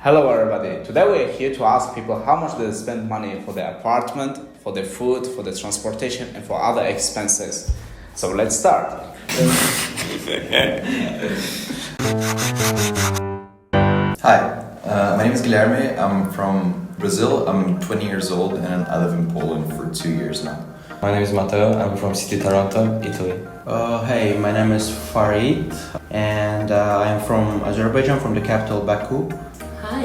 Hello everybody, today we're here to ask people how much they spend money for their apartment, for their food, for the transportation and for other expenses. So let's start. Hi, my name is Guilherme. I'm from Brazil. I'm 20 years old and I live in Poland for 2 years now. My name is Matteo. I'm from City Taranto, Italy. Hey, my name is Farid and I'm from Azerbaijan, from the capital Baku. Hi,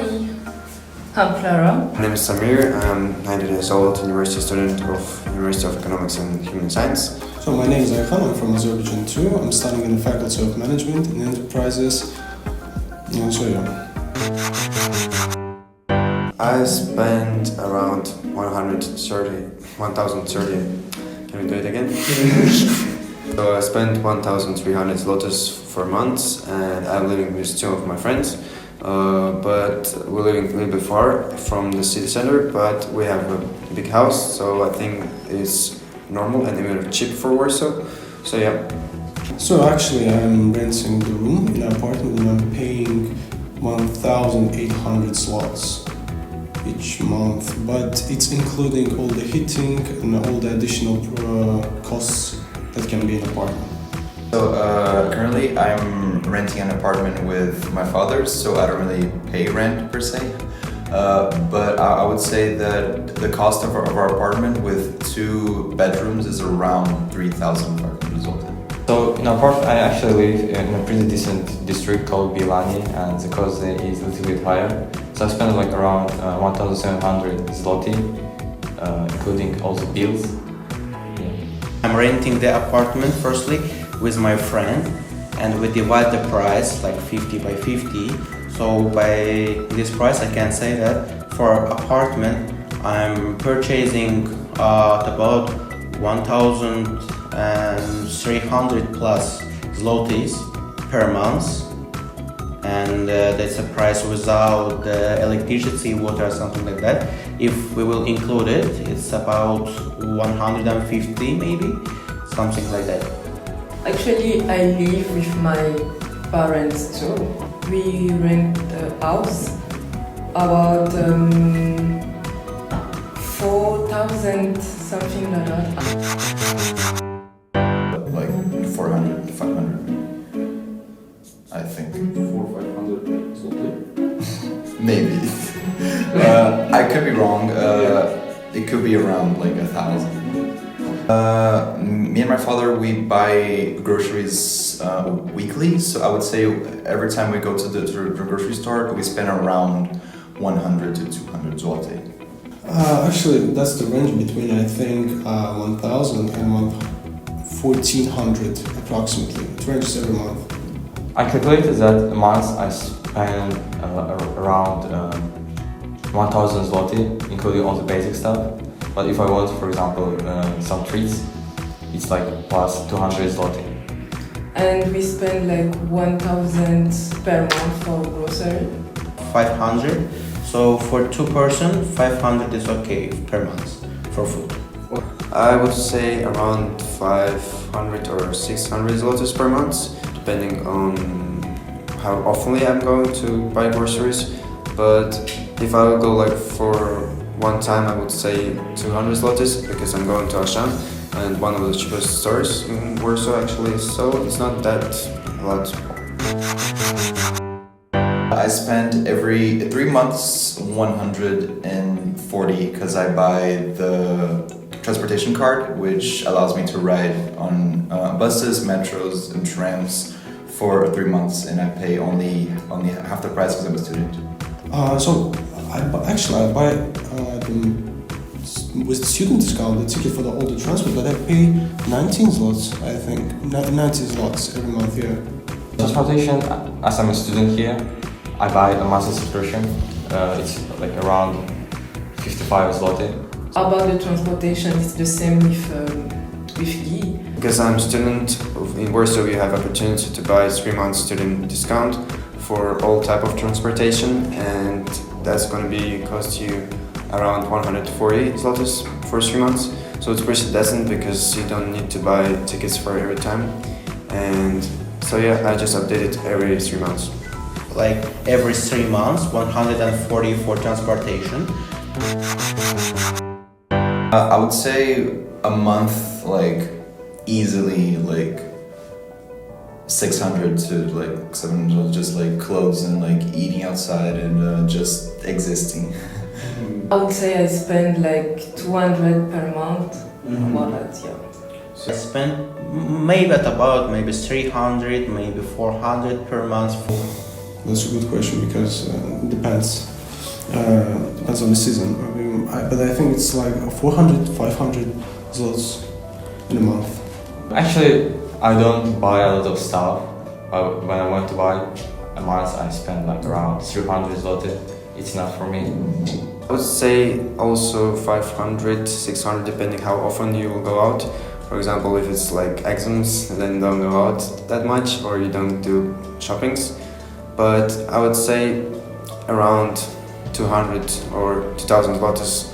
I'm Clara. My name is Samir. I'm 19 years old, university student of University of Economics and Human Science. So my name is Ayhan, I'm from Azerbaijan too. I'm studying in the Faculty of Management and Enterprises. I spent around 1,030. Can we do it again? So I spent 1,300 zlotys for months, and I'm living with two of my friends. But we're living a little bit far from the city center, but we have a big house, so I think it's normal and even cheap for Warsaw. So yeah. So actually I'm renting the room in an apartment and I'm paying 1,800 zlotys each month, but it's including all the heating and all the additional costs that can be in an apartment. So currently I'm renting an apartment with my father, so I don't really pay rent per se. But I would say that the cost of our apartment with 2 bedrooms is around 3,500 zloty. So in our part, I actually live in a pretty decent district called Bilani, and the cost there is a little bit higher. So I spend like around 1,700 zloty, including all the bills. I'm renting the apartment firstly with my friend, and we divide the price like 50 by 50. So by this price I can say that for apartment I'm purchasing about 1,300 plus zlotys per month, and that's a price without the electricity, water, something like that. If we will include it, it's about 150 maybe, something like that. Actually, I live with my parents too. We rent a house about 4,000, something like that. Like 400, 500, I think. 400-500 zloty? Maybe. I could be wrong. It could be around like 1,000. Me and my father, we buy groceries weekly, so I would say every time we go to the grocery store, we spend around 100 to 200 zloty. Actually, that's the range between I think 1,000 and 1,400 approximately. It ranges every month. I calculated that a month I spend around 1,000 zloty, including all the basic stuff. But if I want, for example, some treats, it's like plus 200 zloty. And we spend like 1,000 per month for grocery. 500. So for 2 person, 500 is okay per month for food. I would say around 500 or 600 zlotys per month, depending on how often I'm going to buy groceries. But if I would go like for one time, I would say 200 zlotys because I'm going to Auchan, and one of the cheapest stores in Warsaw actually, so it's not that a lot. I spend every 3 months 140 because I buy the transportation card, which allows me to ride on buses, metros, and trams for 3 months, and I pay only half the price because I'm a student. So I buy with student discount the ticket for all the transport, but I pay 19 zlotys, I think, 19 zlotys every month here. Transportation, as I'm a student here, I buy a monthly subscription. It's like around 55 zloty. About the transportation, it's the same with Guy. Because I'm a student in Warsaw, you have opportunity to buy 3 months student discount for all type of transportation, and that's going to be cost you around 140 zlotys for 3 months. So it's pretty decent because you don't need to buy tickets for every time. And so yeah, I just update it every 3 months. like every 3 months, 140 for transportation. I would say a month, like easily, like 600 to like 700, just like clothes and like eating outside and just existing. I would say I spend like 200 per month. About that, yeah. So I spend maybe at about maybe 300, maybe 400 per month. That's a good question because it depends. Depends on the season. But I think it's like 400, 500 zlotys in a month. Actually, I don't buy a lot of stuff. When I want to buy a month, I spend like around 300 zloty. It's enough for me. I would say also 500, 600 depending how often you will go out. For example, if it's like exams, then don't go out that much or you don't do shoppings. But I would say around 200 or 2000 zlotys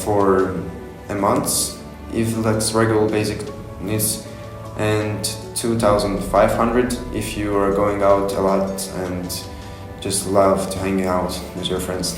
for a month if that's regular basic needs, and 2500 if you are going out a lot and just love to hang out with your friends.